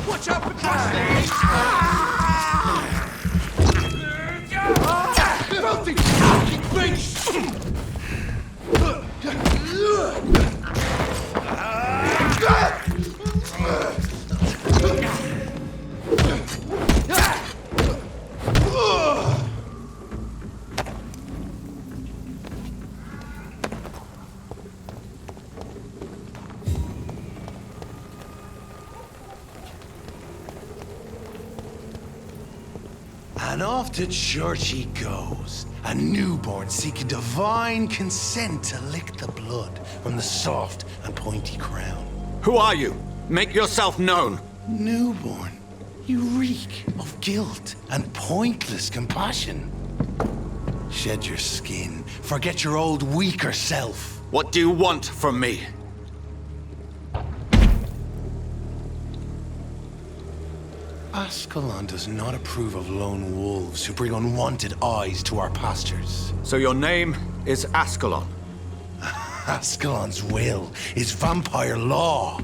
Watch out for trusting! Filthy fucking beast! And off to church he goes, a newborn seeking divine consent to lick the blood from the soft and pointy crown. Who are you? Make yourself known. Newborn, you reek of guilt and pointless compassion. Shed your skin, forget your old weaker self. What do you want from me? Ascalon does not approve of lone wolves who bring unwanted eyes to our pastures. So your name is Ascalon? Ascalon's will is vampire law.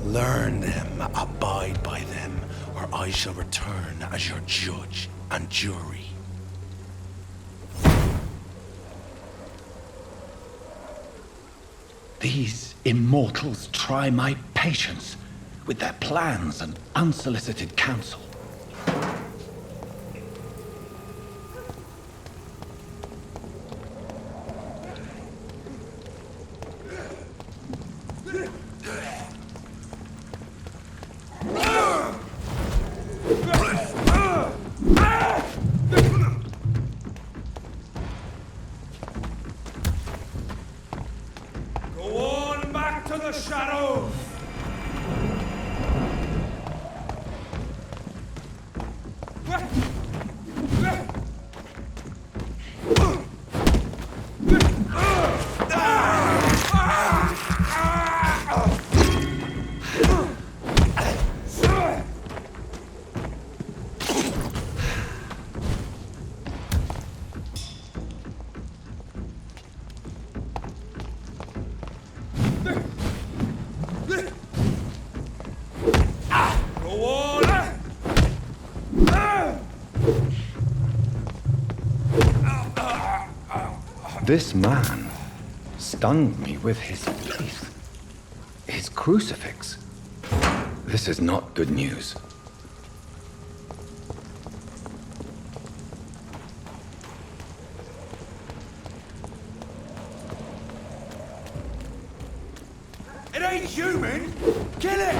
Learn them, abide by them, or I shall return as your judge and jury. These immortals try my patience with their plans and unsolicited counsel. Go on back to the shadows! This man stunned me with his teeth. His crucifix. This is not good news. It ain't human! Kill it!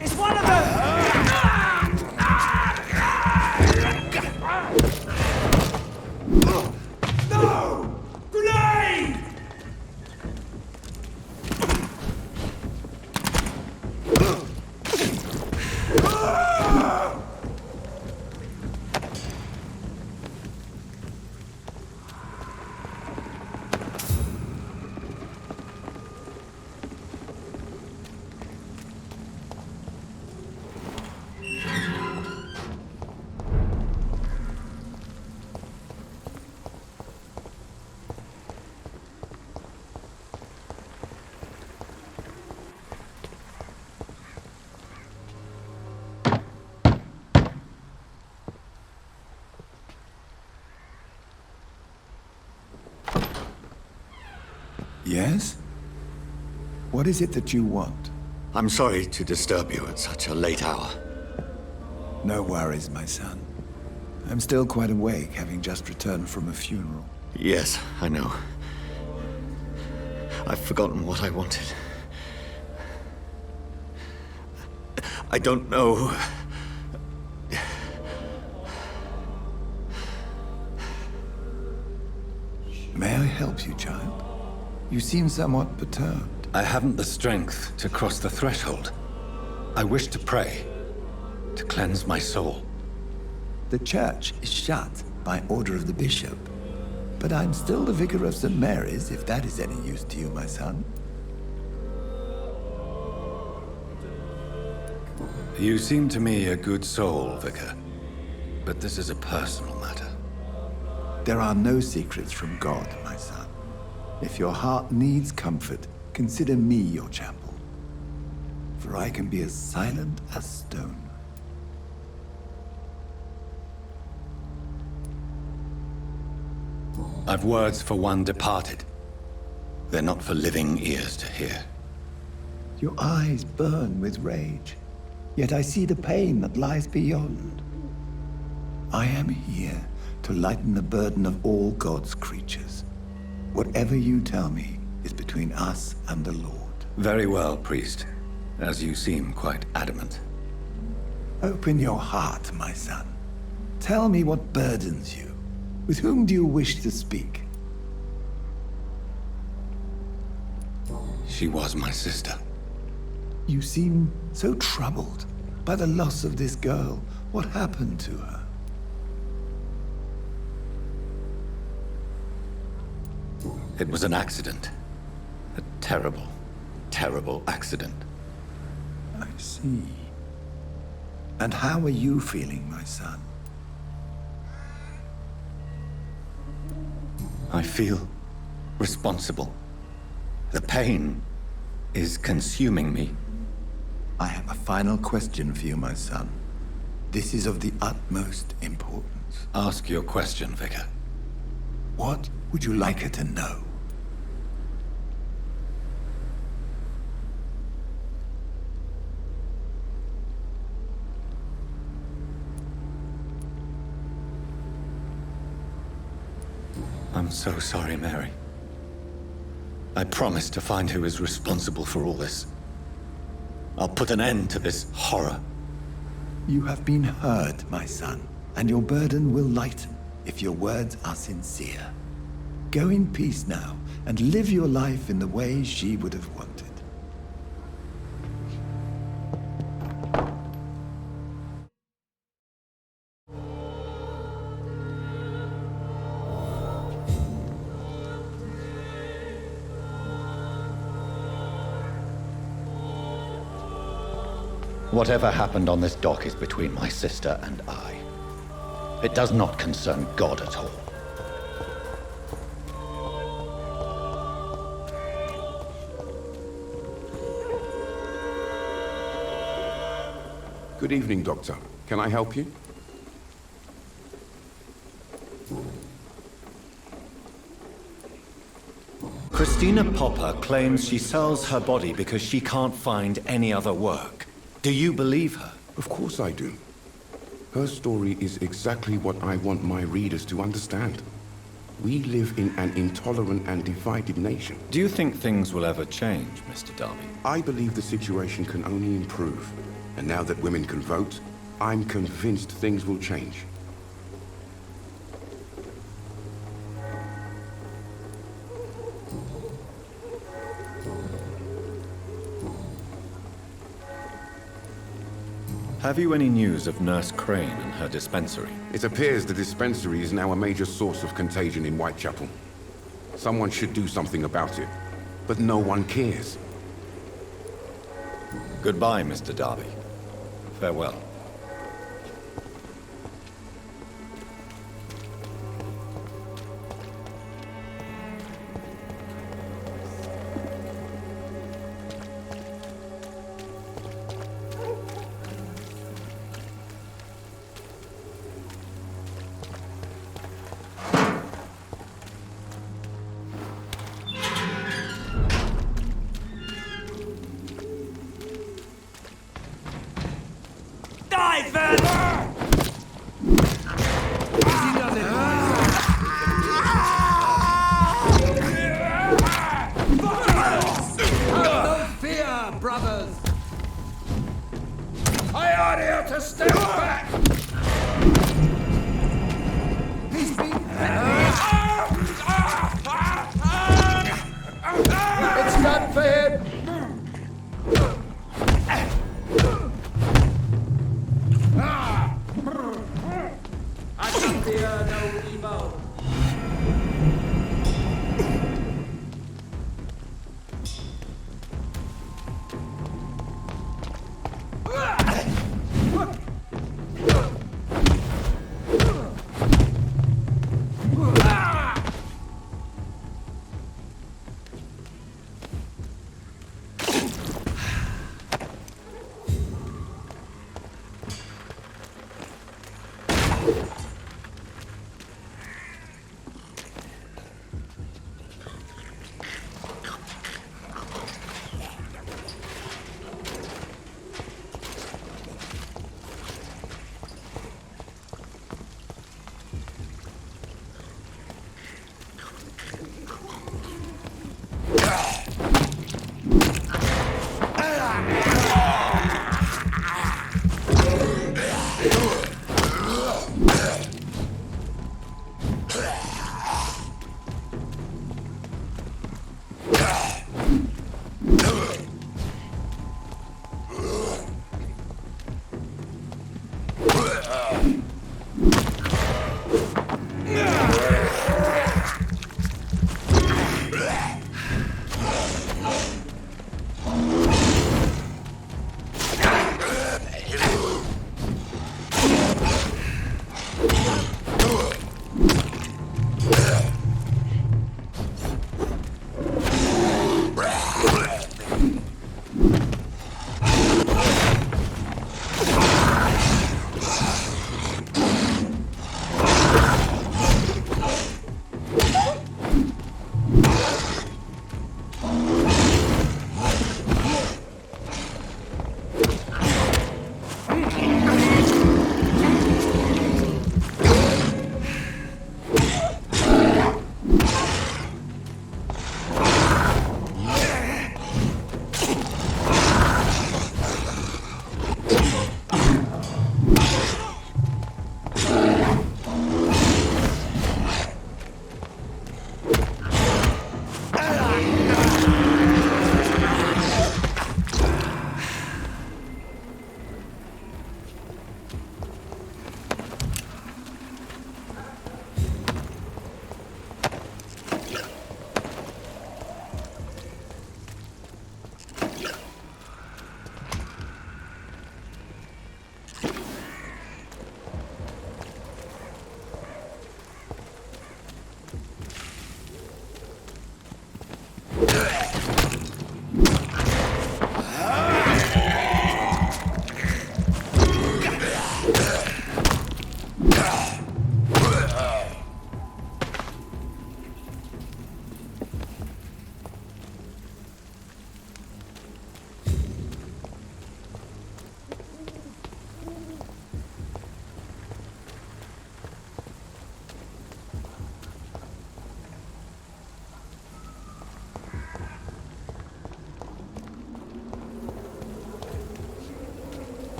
It's one of them! No! Grenade! Yes? What is it that you want? I'm sorry to disturb you at such a late hour. No worries, my son. I'm still quite awake, having just returned from a funeral. Yes, I know. I've forgotten what I wanted. I don't know. May I help you, child? You seem somewhat perturbed. I haven't the strength to cross the threshold. I wish to pray, to cleanse my soul. The church is shut by order of the bishop, but I'm still the vicar of St. Mary's, if that is any use to you, my son. You seem to me a good soul, Vicar. But this is a personal matter. There are no secrets from God, my son. If your heart needs comfort, consider me your chapel. For I can be as silent as stone. I've words for one departed. They're not for living ears to hear. Your eyes burn with rage, yet I see the pain that lies beyond. I am here to lighten the burden of all God's creatures. Whatever you tell me is between us and the Lord. Very well, priest. As you seem quite adamant. Open your heart, my son. Tell me what burdens you. With whom do you wish to speak? She was my sister. You seem so troubled by the loss of this girl. What happened to her? It was an accident. A terrible, terrible accident. I see. And how are you feeling, my son? I feel responsible. The pain is consuming me. I have a final question for you, my son. This is of the utmost importance. Ask your question, Vicar. What would you like her to know? I'm so sorry, Mary. I promise to find who is responsible for all this. I'll put an end to this horror. You have been heard, my son, and your burden will lighten if your words are sincere. Go in peace now, and live your life in the way she would have wanted. Whatever happened on this dock is between my sister and I. It does not concern God at all. Good evening, Doctor. Can I help you? Christina Popper claims she sells her body because she can't find any other work. Do you believe her? Of course I do. Her story is exactly what I want my readers to understand. We live in an intolerant and divided nation. Do you think things will ever change, Mr. Darby? I believe the situation can only improve. And now that women can vote, I'm convinced things will change. Have you any news of Nurse Crane and her dispensary? It appears the dispensary is now a major source of contagion in Whitechapel. Someone should do something about it, but no one cares. Goodbye, Mr. Darby. Farewell.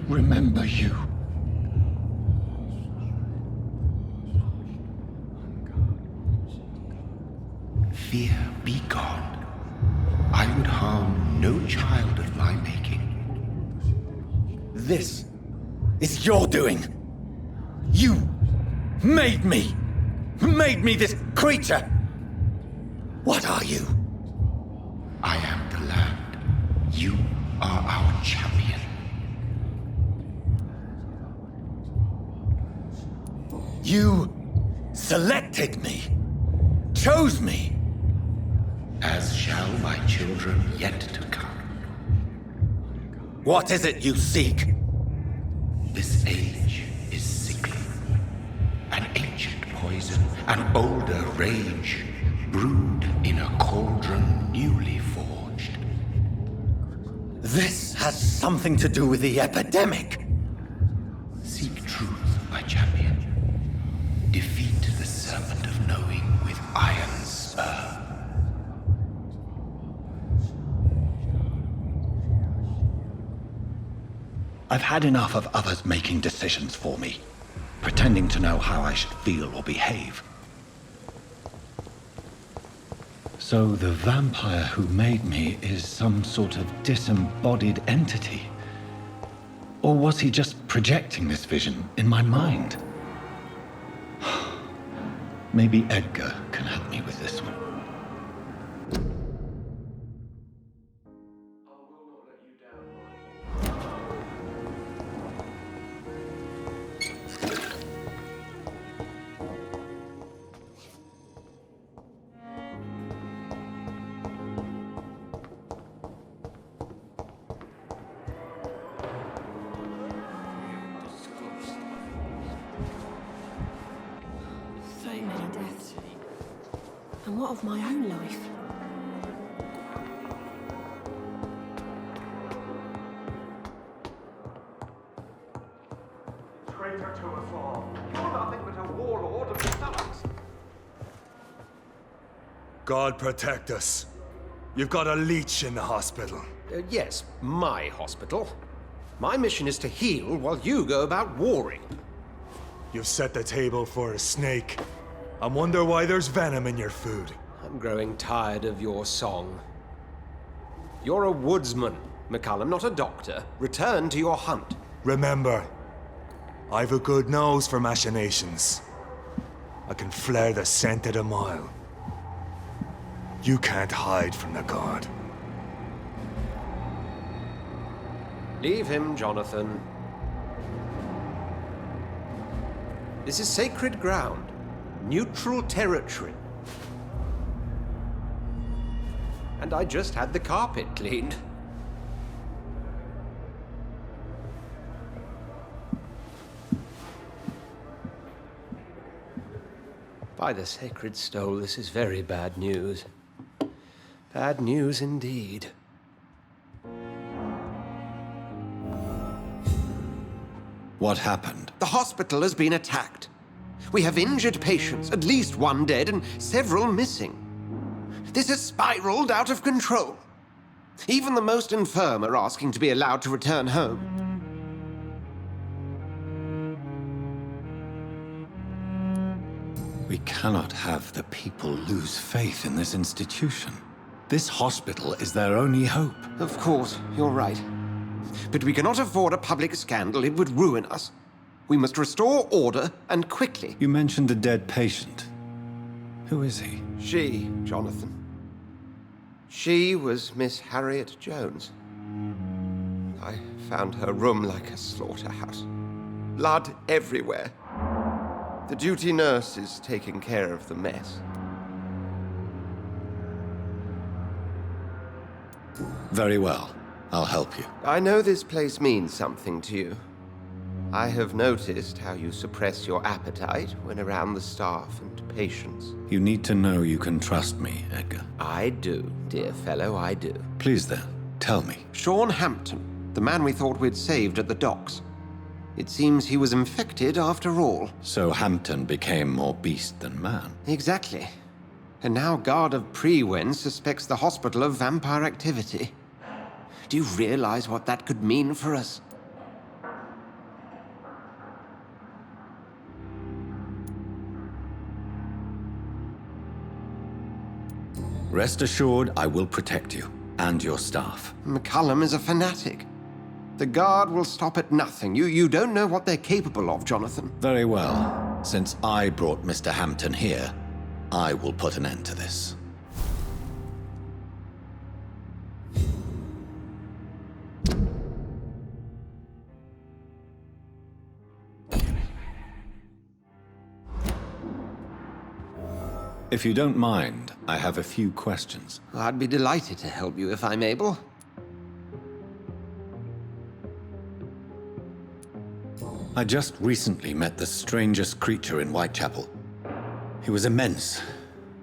remember you. Fear be gone. I would harm no child of my making. This is your doing. You made me this creature. What are you? I am the land. You are our champion. You selected me, chose me. As shall my children yet to come. What is it you seek? This age is sickly. An ancient poison, an older rage, brewed in a cauldron newly forged. This has something to do with the epidemic. Seek truth, my champion. Defeat I've had enough of others making decisions for me, pretending to know how I should feel or behave. So the vampire who made me is some sort of disembodied entity? Or was he just projecting this vision in my mind? Maybe Edgar can help me with this one. So many deaths. And what of my own life? Traitor to us all. You're nothing but a warlord of the stars. God protect us. You've got a leech in the hospital. Yes, my hospital. My mission is to heal while you go about warring. You've set the table for a snake. I wonder why there's venom in your food. I'm growing tired of your song. You're a woodsman, McCallum, not a doctor. Return to your hunt. Remember, I've a good nose for machinations. I can flare the scent at a mile. You can't hide from the god. Leave him, Jonathan. This is sacred ground. Neutral territory. And I just had the carpet cleaned. By the sacred stole, this is very bad news. Bad news indeed. What happened? The hospital has been attacked. We have injured patients, at least one dead and several missing. This has spiraled out of control. Even the most infirm are asking to be allowed to return home. We cannot have the people lose faith in this institution. This hospital is their only hope. Of course, you're right. But we cannot afford a public scandal. It would ruin us. We must restore order, and quickly. You mentioned a dead patient. Who is he? She, Jonathan. She was Miss Harriet Jones. I found her room like a slaughterhouse. Blood everywhere. The duty nurse is taking care of the mess. Very well. I'll help you. I know this place means something to you. I have noticed how you suppress your appetite when around the staff and patients. You need to know you can trust me, Edgar. I do, dear fellow, I do. Please then, tell me. Sean Hampton, the man we thought we'd saved at the docks. It seems he was infected after all. So Hampton became more beast than man. Exactly. And now Guard of Prewen suspects the hospital of vampire activity. Do you realize what that could mean for us? Rest assured, I will protect you and your staff. McCallum is a fanatic. The Guard will stop at nothing. You don't know what they're capable of, Jonathan. Very well. Since I brought Mr. Hampton here, I will put an end to this. If you don't mind, I have a few questions. I'd be delighted to help you if I'm able. I just recently met the strangest creature in Whitechapel. He was immense.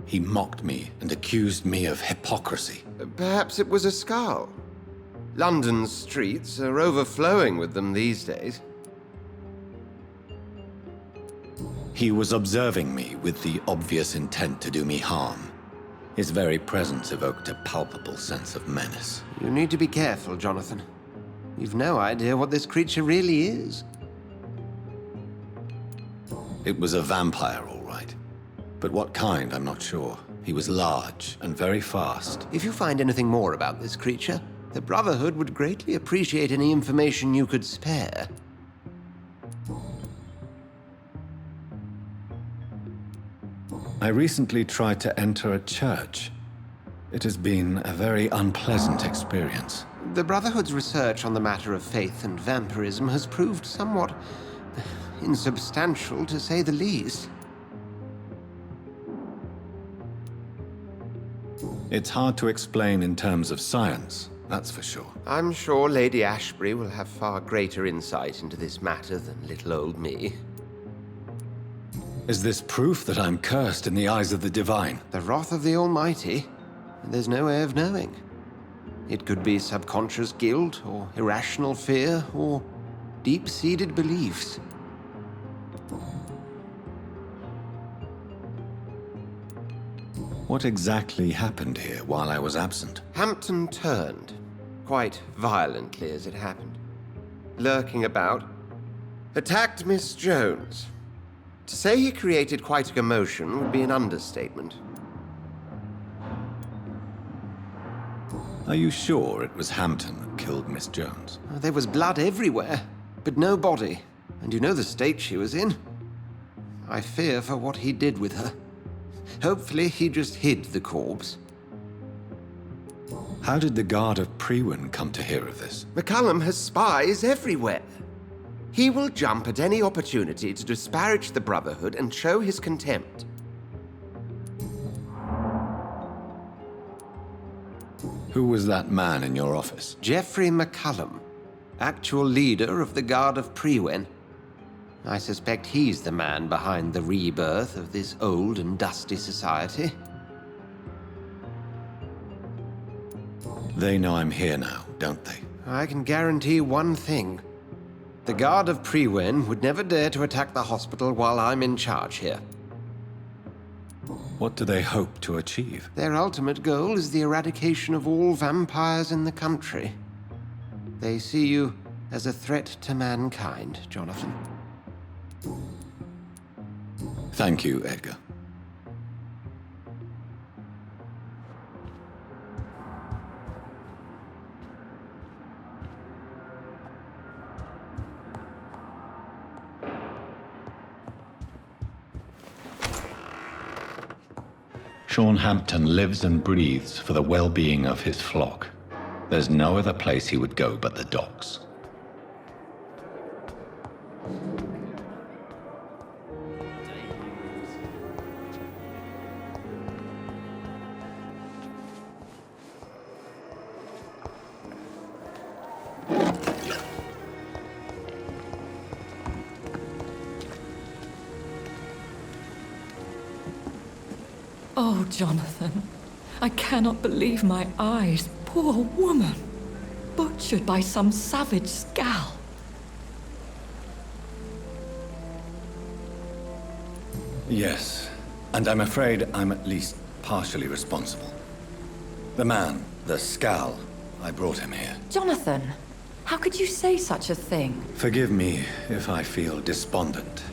He mocked me and accused me of hypocrisy. Perhaps it was a skull. London's streets are overflowing with them these days. He was observing me with the obvious intent to do me harm. His very presence evoked a palpable sense of menace. You need to be careful, Jonathan. You've no idea what this creature really is. It was a vampire, all right. But what kind, I'm not sure. He was large and very fast. If you find anything more about this creature, the Brotherhood would greatly appreciate any information you could spare. I recently tried to enter a church. It has been a very unpleasant experience. The Brotherhood's research on the matter of faith and vampirism has proved somewhat insubstantial, to say the least. It's hard to explain in terms of science, that's for sure. I'm sure Lady Ashbury will have far greater insight into this matter than little old me. Is this proof that I'm cursed in the eyes of the divine? The wrath of the Almighty? There's no way of knowing. It could be subconscious guilt, or irrational fear, or deep-seated beliefs. What exactly happened here while I was absent? Hampton turned, quite violently as it happened. Lurking about, attacked Miss Jones. To say he created quite a commotion would be an understatement. Are you sure it was Hampton that killed Miss Jones? There was blood everywhere, but no body. And you know the state she was in. I fear for what he did with her. Hopefully he just hid the corpse. How did the Guard of Prewin come to hear of this? McCullum has spies everywhere. He will jump at any opportunity to disparage the Brotherhood and show his contempt. Who was that man in your office? Geoffrey McCullum, actual leader of the Guard of Prewin. I suspect he's the man behind the rebirth of this old and dusty society. They know I'm here now, don't they? I can guarantee one thing. The Guard of Prewin would never dare to attack the hospital while I'm in charge here. What do they hope to achieve? Their ultimate goal is the eradication of all vampires in the country. They see you as a threat to mankind, Jonathan. Thank you, Edgar. Sean Hampton lives and breathes for the well-being of his flock. There's no other place he would go but the docks. Oh, Jonathan, I cannot believe my eyes. Poor woman, butchered by some savage scowl. Yes, and I'm afraid I'm at least partially responsible. The man, the Scal, I brought him here. Jonathan, how could you say such a thing? Forgive me if I feel despondent,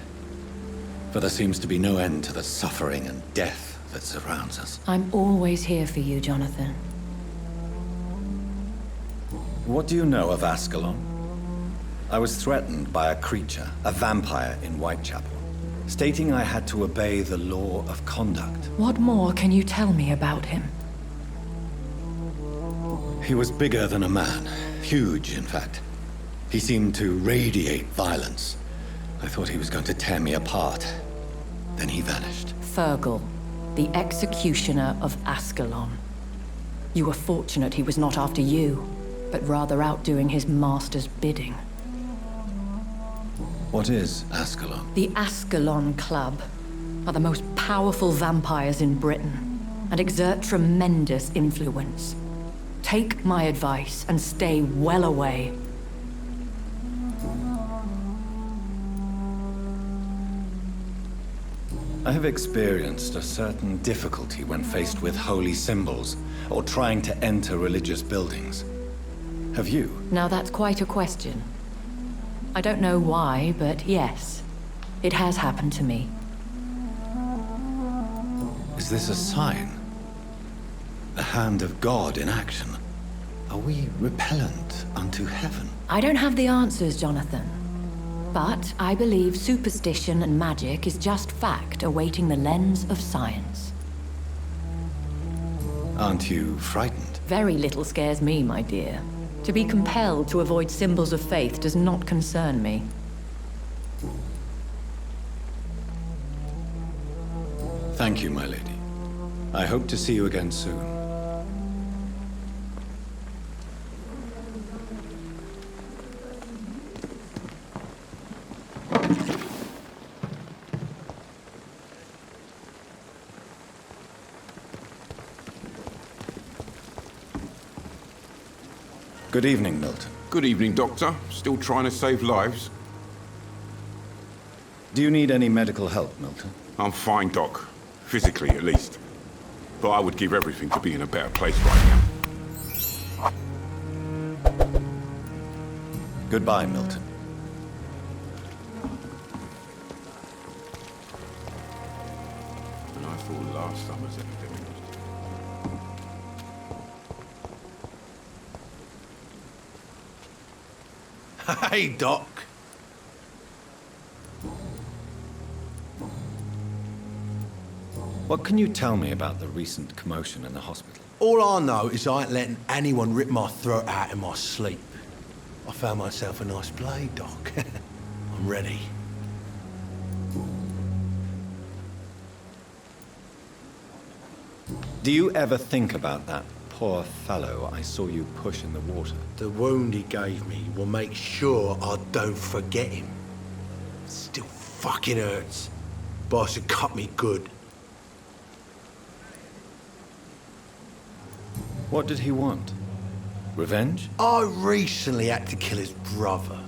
for there seems to be no end to the suffering and death that surrounds us. I'm always here for you, Jonathan. What do you know of Ascalon? I was threatened by a creature, a vampire in Whitechapel, stating I had to obey the law of conduct. What more can you tell me about him? He was bigger than a man. Huge, in fact. He seemed to radiate violence. I thought he was going to tear me apart. Then he vanished. Fergal, the executioner of Ascalon. You were fortunate he was not after you, but rather out doing his master's bidding. What is Ascalon? The Ascalon Club are the most powerful vampires in Britain and exert tremendous influence. Take my advice and stay well away. I have experienced a certain difficulty when faced with holy symbols or trying to enter religious buildings. Have you? Now that's quite a question. I don't know why, but yes, it has happened to me. Is this a sign? The hand of God in action? Are we repellent unto heaven? I don't have the answers, Jonathan. But I believe superstition and magic is just fact awaiting the lens of science. Aren't you frightened? Very little scares me, my dear. To be compelled to avoid symbols of faith does not concern me. Thank you, my lady. I hope to see you again soon. Good evening, Milton. Good evening, Doctor. Still trying to save lives? Do you need any medical help, Milton? I'm fine, Doc. Physically, at least. But I would give everything to be in a better place right now. Goodbye, Milton. And I thought last summer's epidemic was... Hey, Doc. What can you tell me about the recent commotion in the hospital? All I know is I ain't letting anyone rip my throat out in my sleep. I found myself a nice blade, Doc. I'm ready. Do you ever think about that poor fellow I saw you push in the water? The wound he gave me will make sure I don't forget him. Still fucking hurts. Boss had cut me good. What did he want? Revenge? I recently had to kill his brother.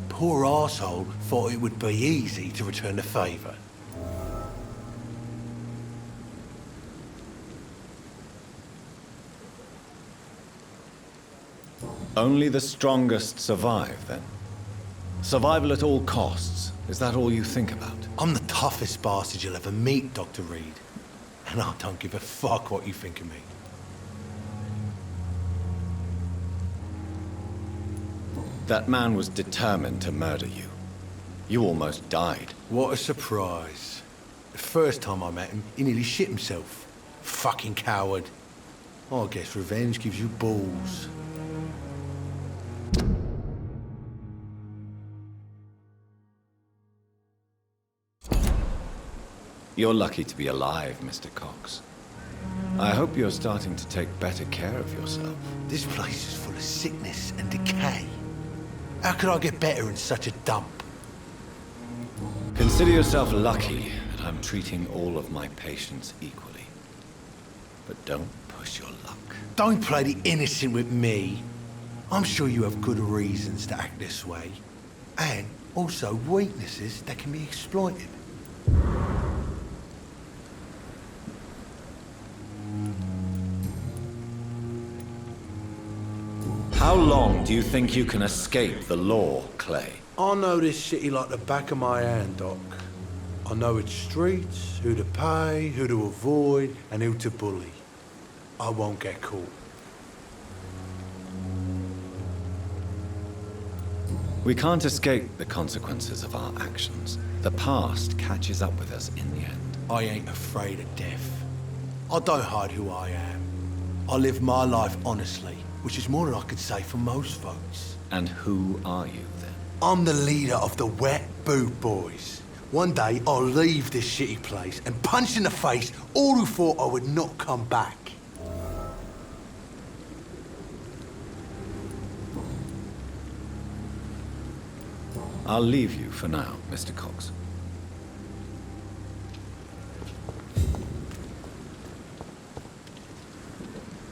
Poor arsehole thought it would be easy to return the favour. Only the strongest survive, then? Survival at all costs. Is that all you think about? I'm the toughest bastard you'll ever meet, Dr. Reid. And I don't give a fuck what you think of me. That man was determined to murder you. You almost died. What a surprise. The first time I met him, he nearly shit himself. Fucking coward. I guess revenge gives you balls. You're lucky to be alive, Mr. Cox. I hope you're starting to take better care of yourself. This place is full of sickness and decay. How could I get better in such a dump? Consider yourself lucky that I'm treating all of my patients equally. But don't push your luck. Don't play the innocent with me. I'm sure you have good reasons to act this way. And also weaknesses that can be exploited. How long do you think you can escape the law, Clay? I know this city like the back of my hand, Doc. I know its streets, who to pay, who to avoid, and who to bully. I won't get caught. We can't escape the consequences of our actions. The past catches up with us in the end. I ain't afraid of death. I don't hide who I am. I live my life honestly, which is more than I could say for most folks. And who are you, then? I'm the leader of the Wet Boot Boys. One day, I'll leave this shitty place and punch in the face all who thought I would not come back. I'll leave you for now, Mr. Cox.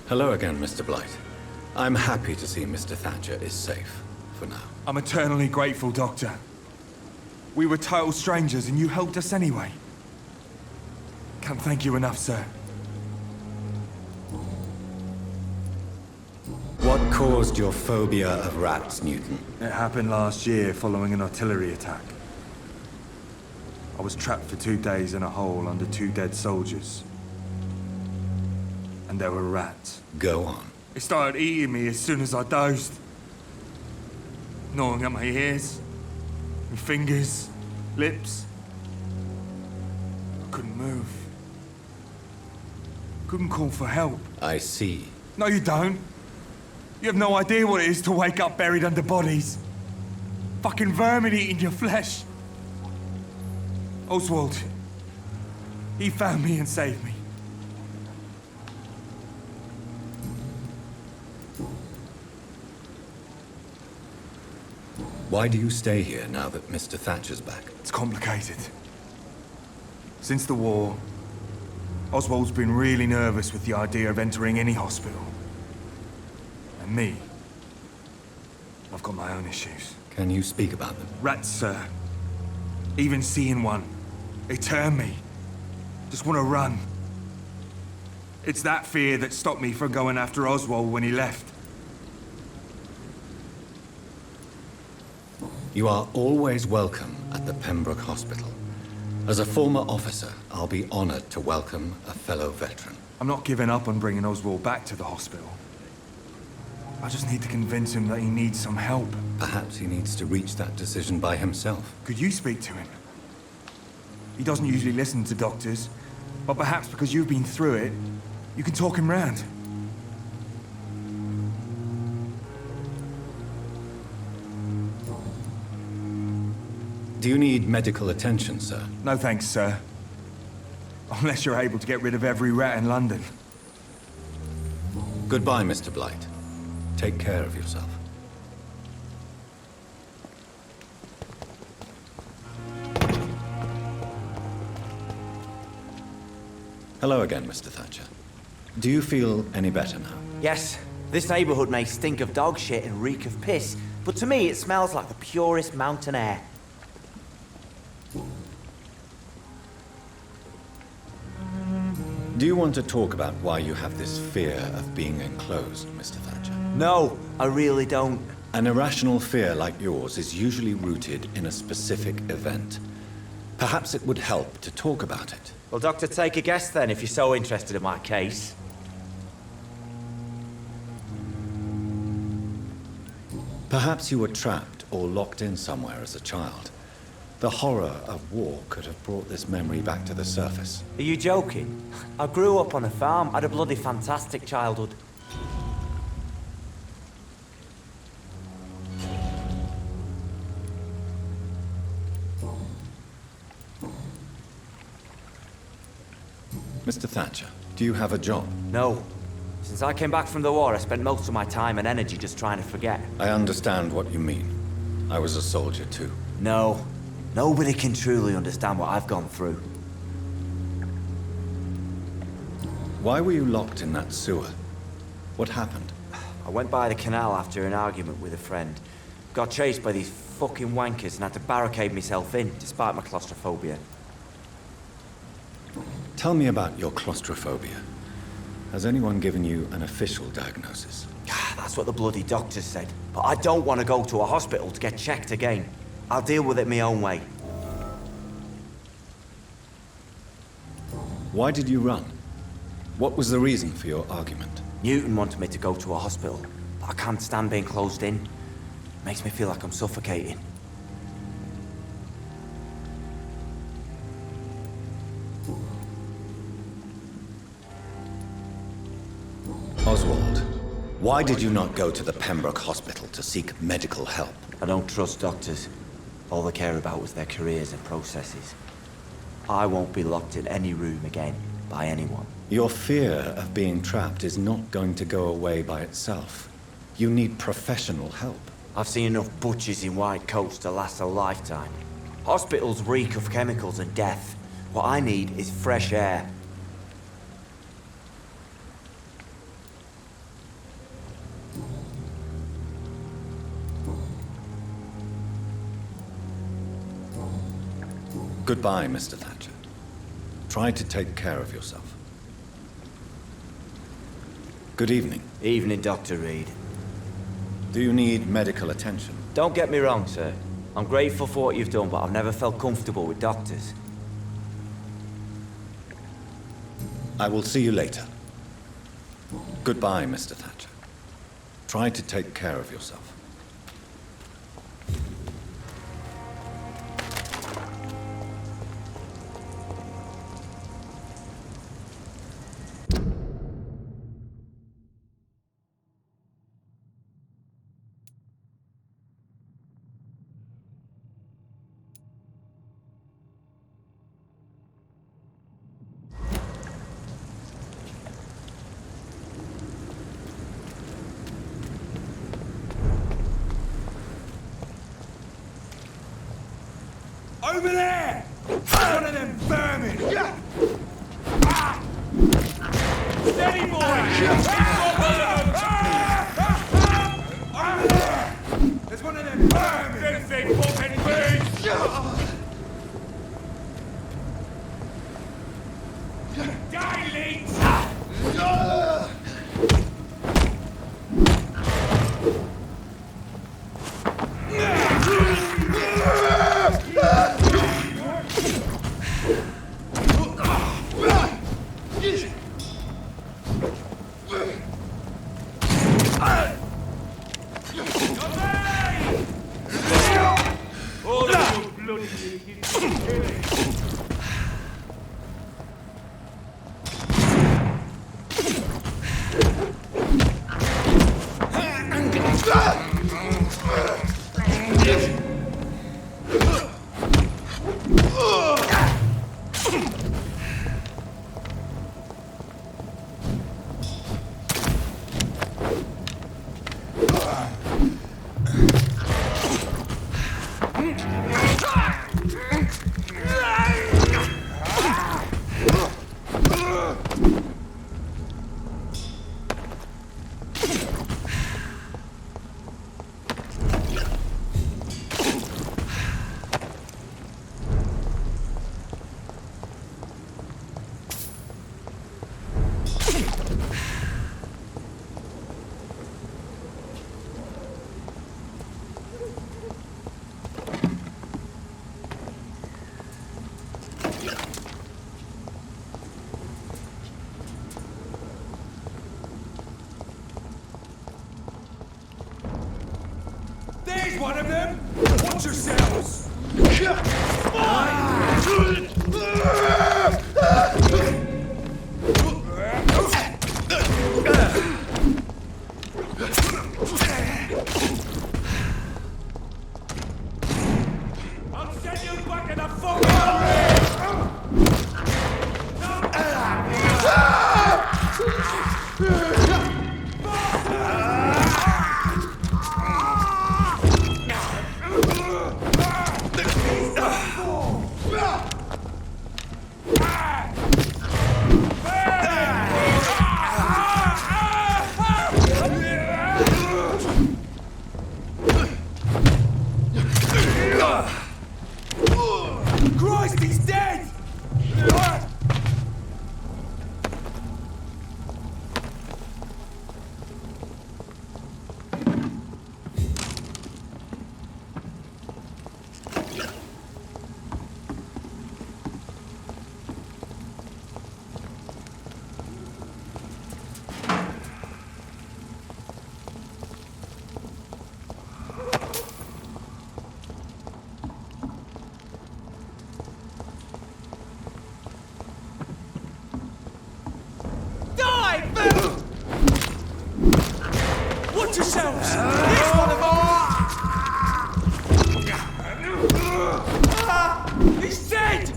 Hello again, Mr. Blight. I'm happy to see Mr. Thatcher is safe, for now. I'm eternally grateful, Doctor. We were total strangers and you helped us anyway. Can't thank you enough, sir. What caused your phobia of rats, Newton? It happened last year following an artillery attack. I was trapped for 2 days in a hole under 2 dead soldiers. And there were rats. Go on. They started eating me as soon as I dozed. Gnawing at my ears, my fingers, lips. I couldn't move. Couldn't call for help. I see. No, you don't. You have no idea what it is to wake up buried under bodies. Fucking vermin eating your flesh. Oswald. He found me and saved me. Why do you stay here now that Mr. Thatcher's back? It's complicated. Since the war, Oswald's been really nervous with the idea of entering any hospital. And me, I've got my own issues. Can you speak about them? Rats, sir. Even seeing one, they turn me. Just want to run. It's that fear that stopped me from going after Oswald when he left. You are always welcome at the Pembroke Hospital. As a former officer, I'll be honored to welcome a fellow veteran. I'm not giving up on bringing Oswald back to the hospital. I just need to convince him that he needs some help. Perhaps he needs to reach that decision by himself. Could you speak to him? He doesn't usually listen to doctors, but perhaps because you've been through it, you can talk him round. Do you need medical attention, sir? No thanks, sir. Unless you're able to get rid of every rat in London. Goodbye, Mr. Blight. Take care of yourself. Hello again, Mr. Thatcher. Do you feel any better now? Yes. This neighborhood may stink of dog shit and reek of piss, but to me it smells like the purest mountain air. Do you want to talk about why you have this fear of being enclosed, Mr. Thatcher? No, I really don't. An irrational fear like yours is usually rooted in a specific event. Perhaps it would help to talk about it. Well, Doctor, take a guess then, if you're so interested in my case. Perhaps you were trapped or locked in somewhere as a child. The horror of war could have brought this memory back to the surface. Are you joking? I grew up on a farm, had a bloody fantastic childhood. Mr. Thatcher, do you have a job? No. Since I came back from the war, I spent most of my time and energy just trying to forget. I understand what you mean. I was a soldier too. No. Nobody can truly understand what I've gone through. Why were you locked in that sewer? What happened? I went by the canal after an argument with a friend. Got chased by these fucking wankers and had to barricade myself in, despite my claustrophobia. Tell me about your claustrophobia. Has anyone given you an official diagnosis? That's what the bloody doctors said. But I don't want to go to a hospital to get checked again. I'll deal with it my own way. Why did you run? What was the reason for your argument? Newton wanted me to go to a hospital, but I can't stand being closed in. Makes me feel like I'm suffocating. Oswald, why did you not go to the Pembroke Hospital to seek medical help? I don't trust doctors. All they care about was their careers and processes. I won't be locked in any room again by anyone. Your fear of being trapped is not going to go away by itself. You need professional help. I've seen enough butchers in white coats to last a lifetime. Hospitals reek of chemicals and death. What I need is fresh air. Goodbye, Mr. Thatcher. Try to take care of yourself. Good evening. Evening, Dr. Reid. Do you need medical attention? Don't get me wrong, sir. I'm grateful for what you've done, but I've never felt comfortable with doctors. I will see you later. Goodbye, Mr. Thatcher. Try to take care of yourself. Over there! One of them vermin! Steady, boy! Over there! There's one of them vermin! Big fucking beast! Die, leech! One of them? Watch yourselves! I'll send you back in the Christ, he's dead! Watch yourselves! Here's one of them! He's dead!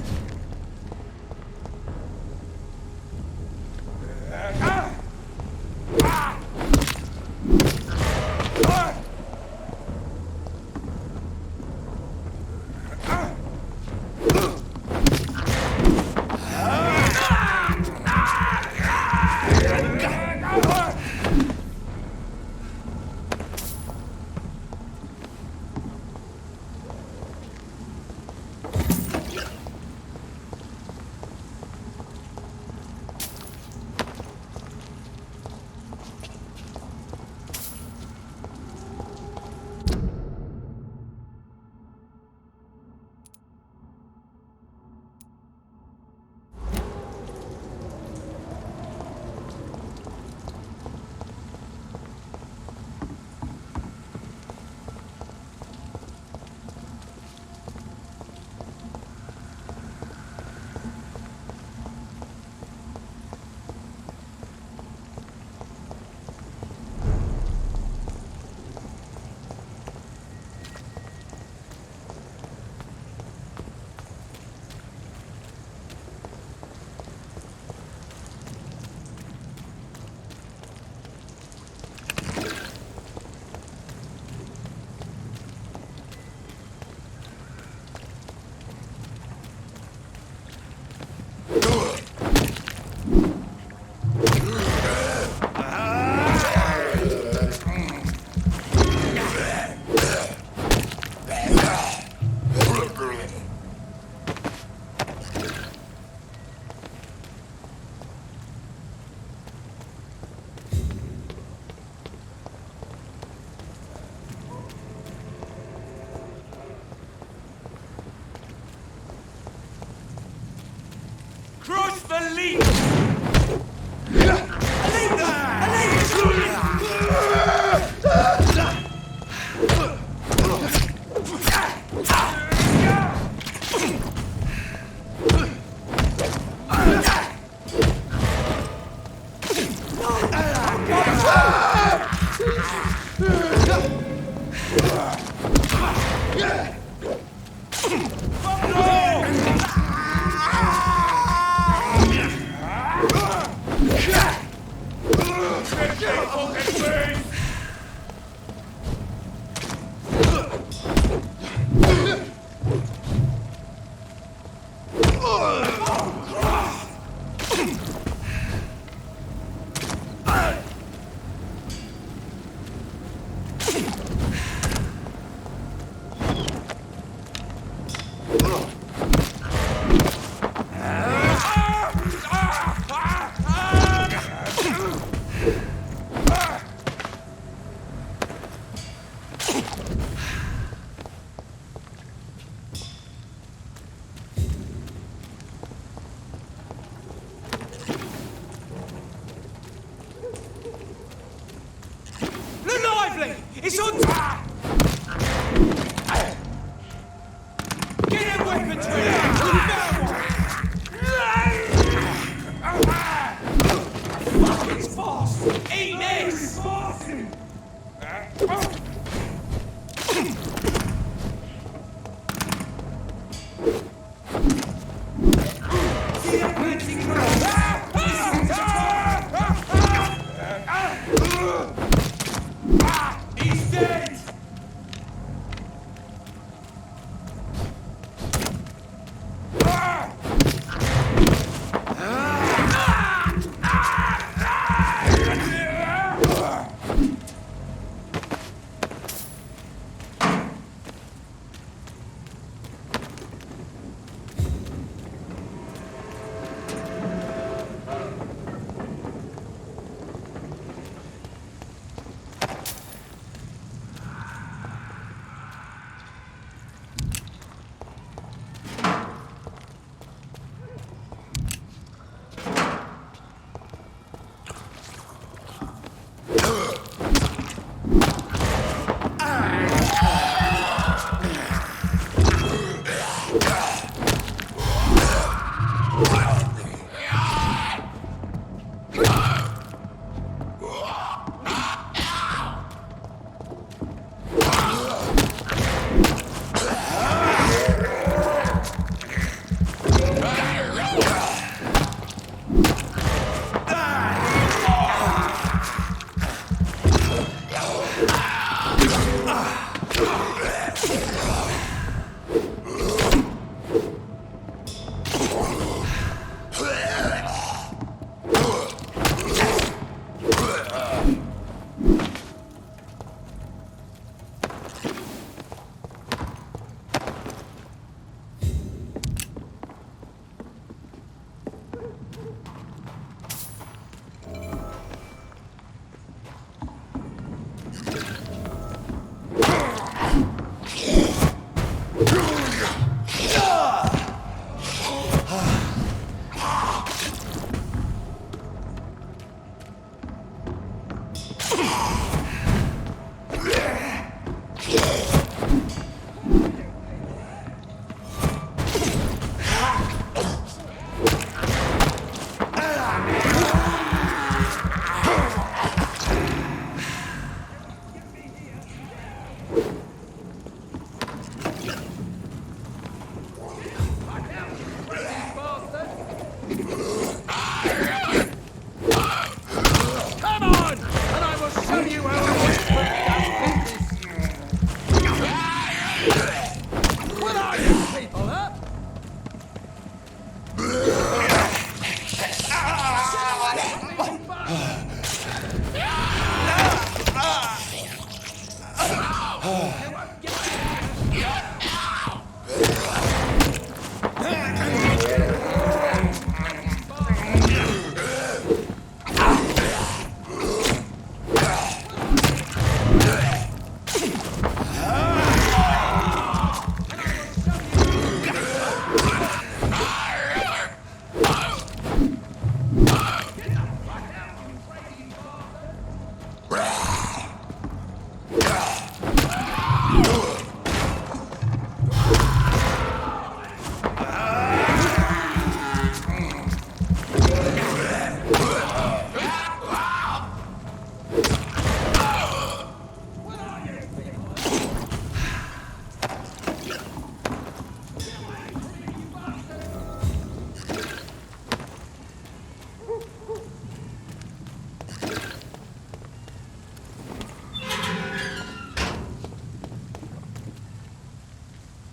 It's on! Get a weapon to it! Fuck, it's fast! Eat this! See that fancy He's dead!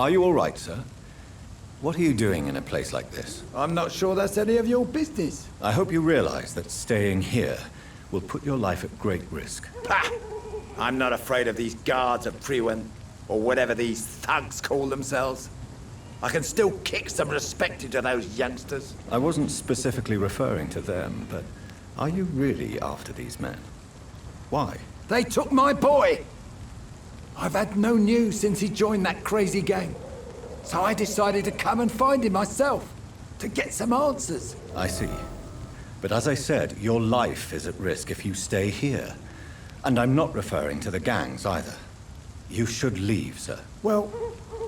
Are you all right, sir? What are you doing in a place like this? I'm not sure that's any of your business. I hope you realize that staying here will put your life at great risk. Pah! I'm not afraid of these guards of Priwen, or whatever these thugs call themselves. I can still kick some respect into those youngsters. I wasn't specifically referring to them, but are you really after these men? Why? They took my boy! I've had no news since he joined that crazy gang. So I decided to come and find him myself, to get some answers. I see. But as I said, your life is at risk if you stay here. And I'm not referring to the gangs either. You should leave, sir. Well,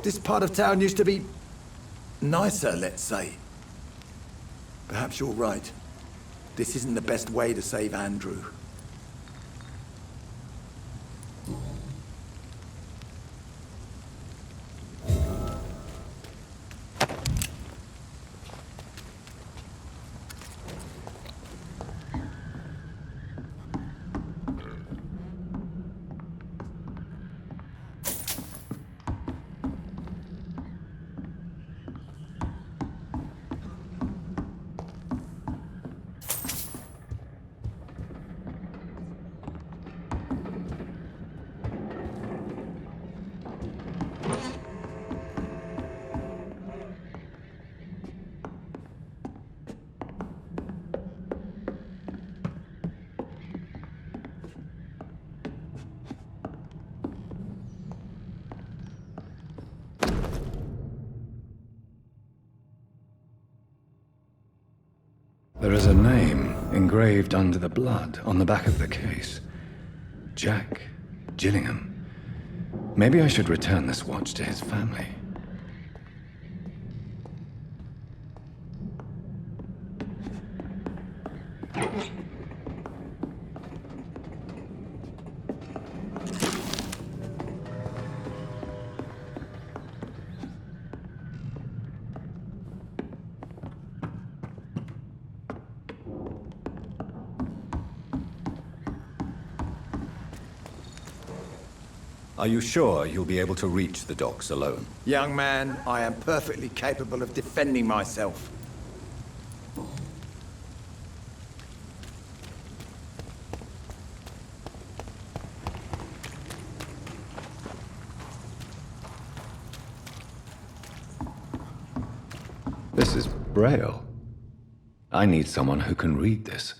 this part of town used to be nicer, let's say. Perhaps you're right. This isn't the best way to save Andrew. There is a name engraved under the blood on the back of the case. Jack Gillingham. Maybe I should return this watch to his family. Are you sure you'll be able to reach the docks alone? Young man, I am perfectly capable of defending myself. This is Braille. I need someone who can read this.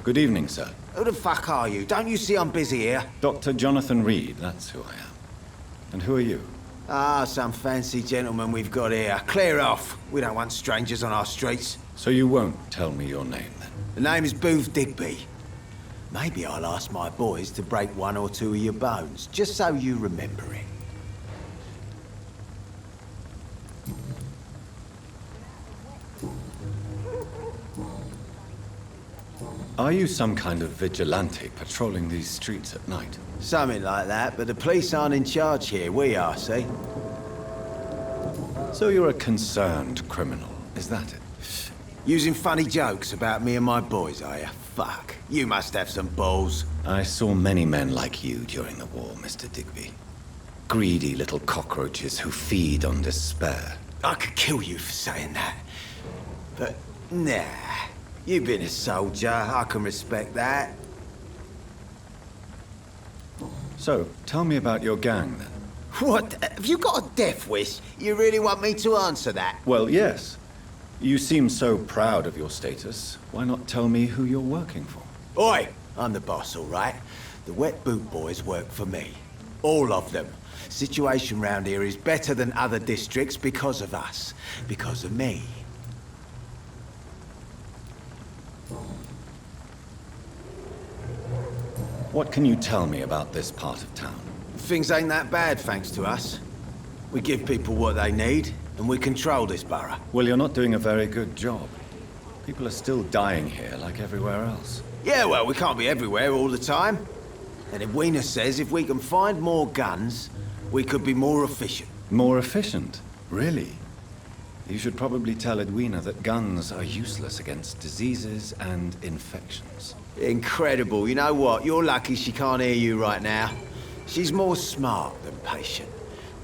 Good evening, sir. Who the fuck are you? Don't you see I'm busy here? Dr. Jonathan Reid, that's who I am. And who are you? Ah, some fancy gentleman we've got here. Clear off. We don't want strangers on our streets. So you won't tell me your name, then? The name is Booth Digby. Maybe I'll ask my boys to break one or two of your bones, just so you remember it. Are you some kind of vigilante patrolling these streets at night? Something like that, but the police aren't in charge here. We are, see? So you're a concerned criminal, is that it? Using funny jokes about me and my boys, are you? Fuck. You must have some balls. I saw many men like you during the war, Mr. Digby. Greedy little cockroaches who feed on despair. I could kill you for saying that. But, nah. You've been a soldier. I can respect that. So, tell me about your gang, then. What? Have you got a death wish? You really want me to answer that? Well, yes. You seem so proud of your status. Why not tell me who you're working for? Oi! I'm the boss, all right? The Wet Boot Boys work for me. All of them. Situation round here is better than other districts because of us. Because of me. What can you tell me about this part of town? Things ain't that bad, thanks to us. We give people what they need, and we control this borough. Well, you're not doing a very good job. People are still dying here like everywhere else. Yeah, well, we can't be everywhere all the time. And Edwina says if we can find more guns, we could be more efficient. More efficient? Really? You should probably tell Edwina that guns are useless against diseases and infections. Incredible. You know what? You're lucky she can't hear you right now. She's more smart than patient.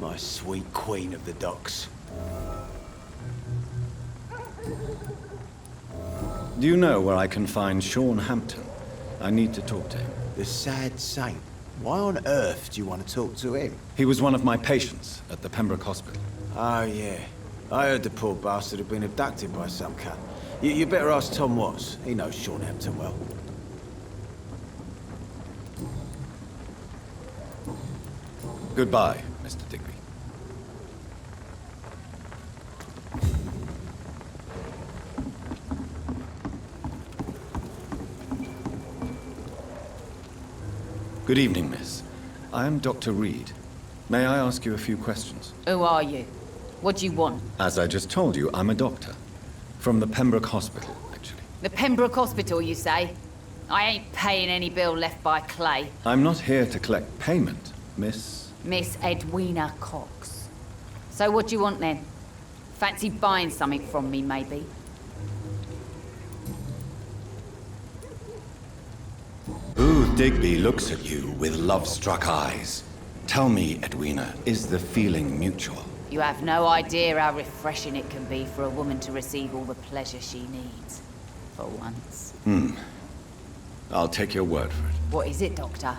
My sweet queen of the docks. Do you know where I can find Sean Hampton? I need to talk to him. The sad saint. Why on earth do you want to talk to him? He was one of my patients at the Pembroke Hospital. Oh, yeah. I heard the poor bastard had been abducted by some cunt. You better ask Tom Watts. He knows Sean Hampton well. Goodbye, Mr. Digby. Good evening, miss. I am Dr. Reid. May I ask you a few questions? Who are you? What do you want? As I just told you, I'm a doctor. From the Pembroke Hospital, actually. The Pembroke Hospital, you say? I ain't paying any bill left by Clay. I'm not here to collect payment, Miss... Miss Edwina Cox. So what do you want then? Fancy buying something from me, maybe? Booth Digby looks at you with love-struck eyes. Tell me, Edwina, is the feeling mutual? You have no idea how refreshing it can be for a woman to receive all the pleasure she needs. For once. I'll take your word for it. What is it, Doctor?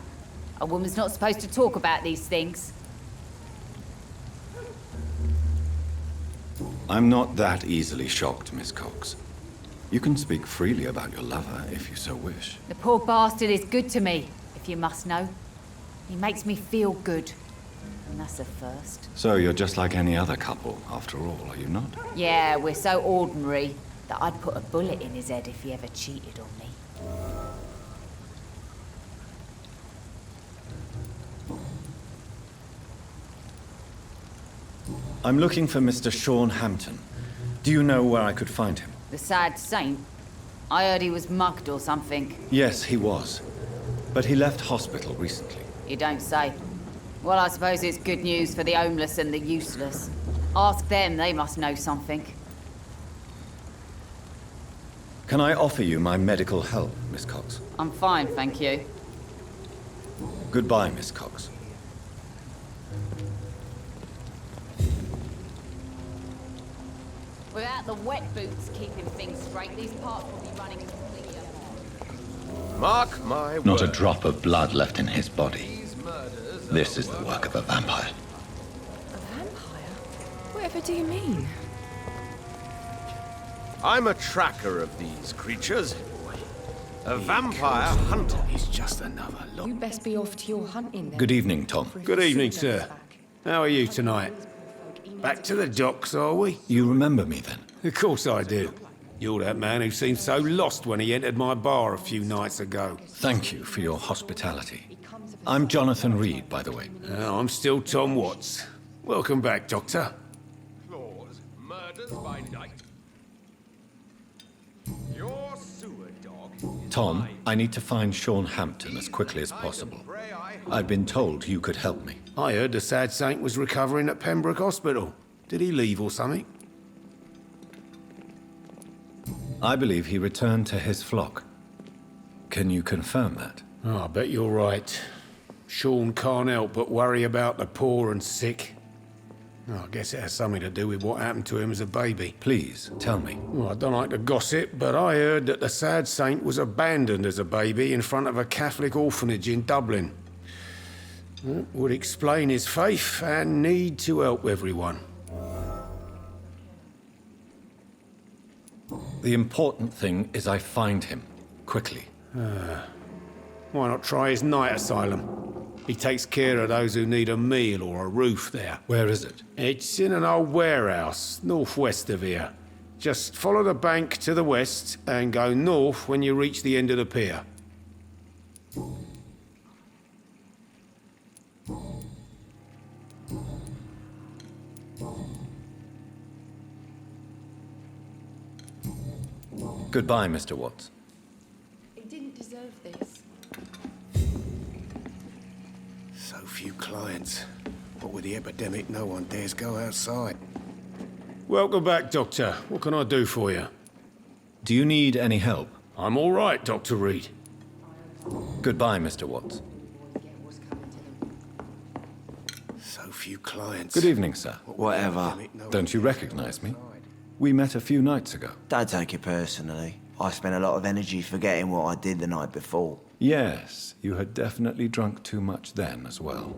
A woman's not supposed to talk about these things. I'm not that easily shocked, Miss Cox. You can speak freely about your lover, if you so wish. The poor bastard is good to me, if you must know. He makes me feel good. And that's a first. So you're just like any other couple, after all, are you not? Yeah, we're so ordinary that I'd put a bullet in his head if he ever cheated on me. I'm looking for Mr. Sean Hampton. Do you know where I could find him? The sad saint? I heard he was mugged or something. Yes, he was. But he left hospital recently. You don't say. Well, I suppose it's good news for the homeless and the useless. Ask them, they must know something. Can I offer you my medical help, Miss Cox? I'm fine, thank you. Goodbye, Miss Cox. Without the wet boots keeping things straight, these parts will be running completely apart. Mark my word. Not a drop of blood left in his body. This is the work of a vampire. A vampire? Whatever do you mean? I'm a tracker of these creatures. A vampire hunter. He's just another look. You best be off to your hunting then. Good evening, Tom. Good evening, sir. How are you tonight? Back to the docks, are we? You remember me then? Of course I do. You're that man who seemed so lost when he entered my bar a few nights ago. Thank you for your hospitality. I'm Jonathan Reid, by the way. I'm still Tom Watts. Welcome back, Doctor. Claws, murders by night. Your sewer dog. Tom, I need to find Sean Hampton as quickly as possible. I've been told you could help me. I heard the sad saint was recovering at Pembroke Hospital. Did he leave or something? I believe he returned to his flock. Can you confirm that? Oh, I bet you're right. Sean can't help but worry about the poor and sick. Oh, I guess it has something to do with what happened to him as a baby. Please, tell me. Well, I don't like to gossip, but I heard that the sad saint was abandoned as a baby in front of a Catholic orphanage in Dublin. That would explain his faith and need to help everyone. The important thing is I find him, quickly. Why not try his night asylum? He takes care of those who need a meal or a roof there. Where is it? It's in an old warehouse, northwest of here. Just follow the bank to the west and go north when you reach the end of the pier. Goodbye, Mr. Watts. He didn't deserve this. So few clients. What with the epidemic, no one dares go outside. Welcome back, Doctor. What can I do for you? Do you need any help? I'm all right, Dr. Reid. Goodbye, Mr. Watts. So few clients. Good evening, sir. Whatever. Don't you recognize me? We met a few nights ago. Don't take it personally. I spent a lot of energy forgetting what I did the night before. Yes, you had definitely drunk too much then as well.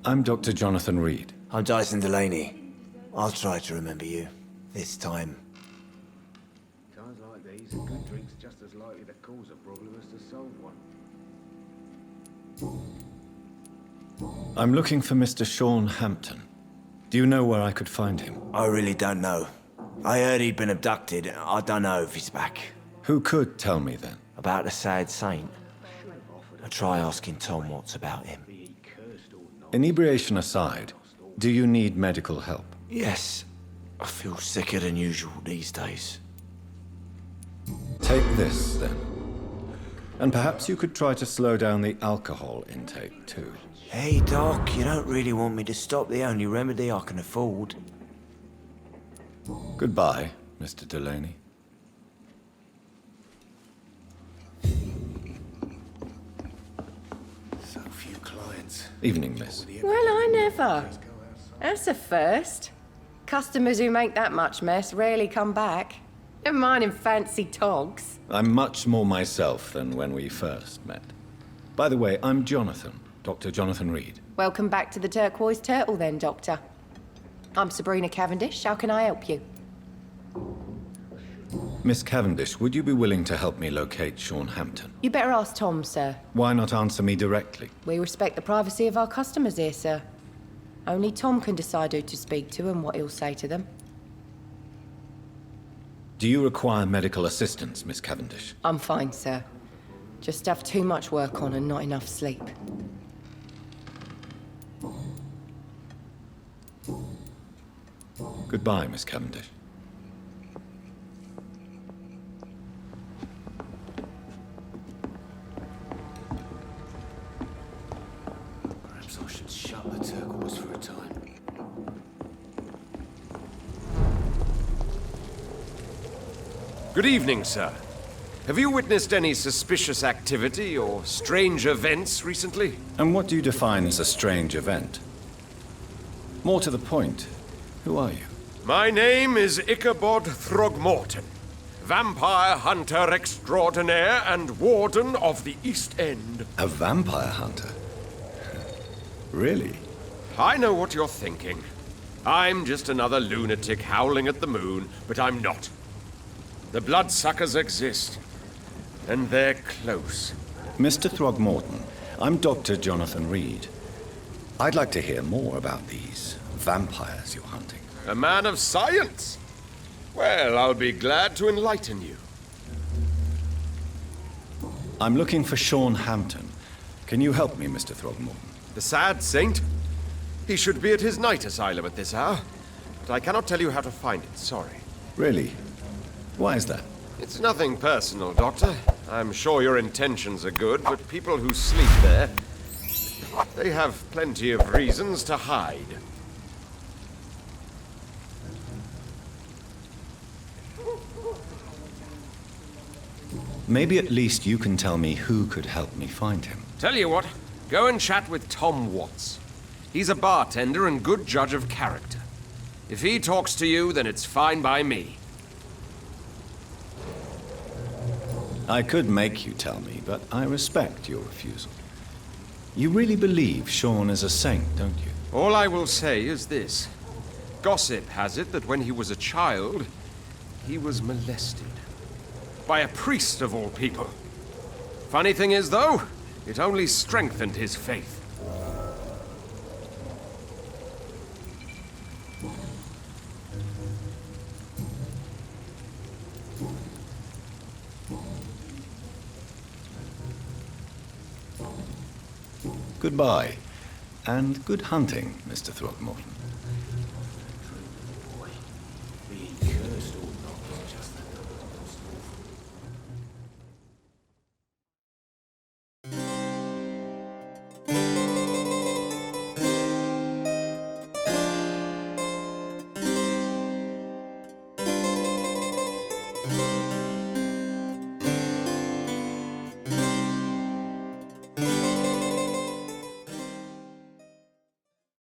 I'm Dr. Jonathan Reid. I'm Dyson Delaney. I'll try to remember you. This time. Times like these, a good drink's just as likely to cause a problem as to solve one. I'm looking for Mr. Sean Hampton. Do you know where I could find him? I really don't know. I heard he'd been abducted. I don't know if he's back. Who could tell me then? About the sad saint? I'll try asking Tom Watts about him. Inebriation aside, do you need medical help? Yes. I feel sicker than usual these days. Take this, then. And perhaps you could try to slow down the alcohol intake, too. Hey, Doc, you don't really want me to stop the only remedy I can afford. Goodbye, Mr. Delaney. So few clients. Evening, miss. Well, I never. That's a first. Customers who make that much mess rarely come back. Never mind in fancy togs. I'm much more myself than when we first met. By the way, I'm Jonathan, Dr. Jonathan Reid. Welcome back to the Turquoise Turtle then, Doctor. I'm Sabrina Cavendish. How can I help you? Miss Cavendish, would you be willing to help me locate Sean Hampton? You better ask Tom, sir. Why not answer me directly? We respect the privacy of our customers here, sir. Only Tom can decide who to speak to and what he'll say to them. Do you require medical assistance, Miss Cavendish? I'm fine, sir. Just have too much work on and not enough sleep. Goodbye, Miss Cavendish. Perhaps I should shut the turquoise for a time. Good evening, sir. Have you witnessed any suspicious activity or strange events recently? And what do you define as a strange event? More to the point, who are you? My name is Ichabod Throgmorton, vampire hunter extraordinaire and warden of the East End. A vampire hunter? Really? I know what you're thinking. I'm just another lunatic howling at the moon, but I'm not. The bloodsuckers exist, and they're close. Mr. Throgmorton, I'm Dr. Jonathan Reid. I'd like to hear more about these vampires you're hunting. A man of science? Well, I'll be glad to enlighten you. I'm looking for Sean Hampton. Can you help me, Mr. Throgmorton? The sad saint? He should be at his night asylum at this hour, but I cannot tell you how to find it, sorry. Really? Why is that? It's nothing personal, Doctor. I'm sure your intentions are good, but people who sleep there, they have plenty of reasons to hide. Maybe at least you can tell me who could help me find him. Tell you what, go and chat with Tom Watts. He's a bartender and good judge of character. If he talks to you, then it's fine by me. I could make you tell me, but I respect your refusal. You really believe Sean is a saint, don't you? All I will say is this. Gossip has it that when he was a child, he was molested. By a priest of all people. Funny thing is, though, it only strengthened his faith. Goodbye, and good hunting, Mr. Throgmorton.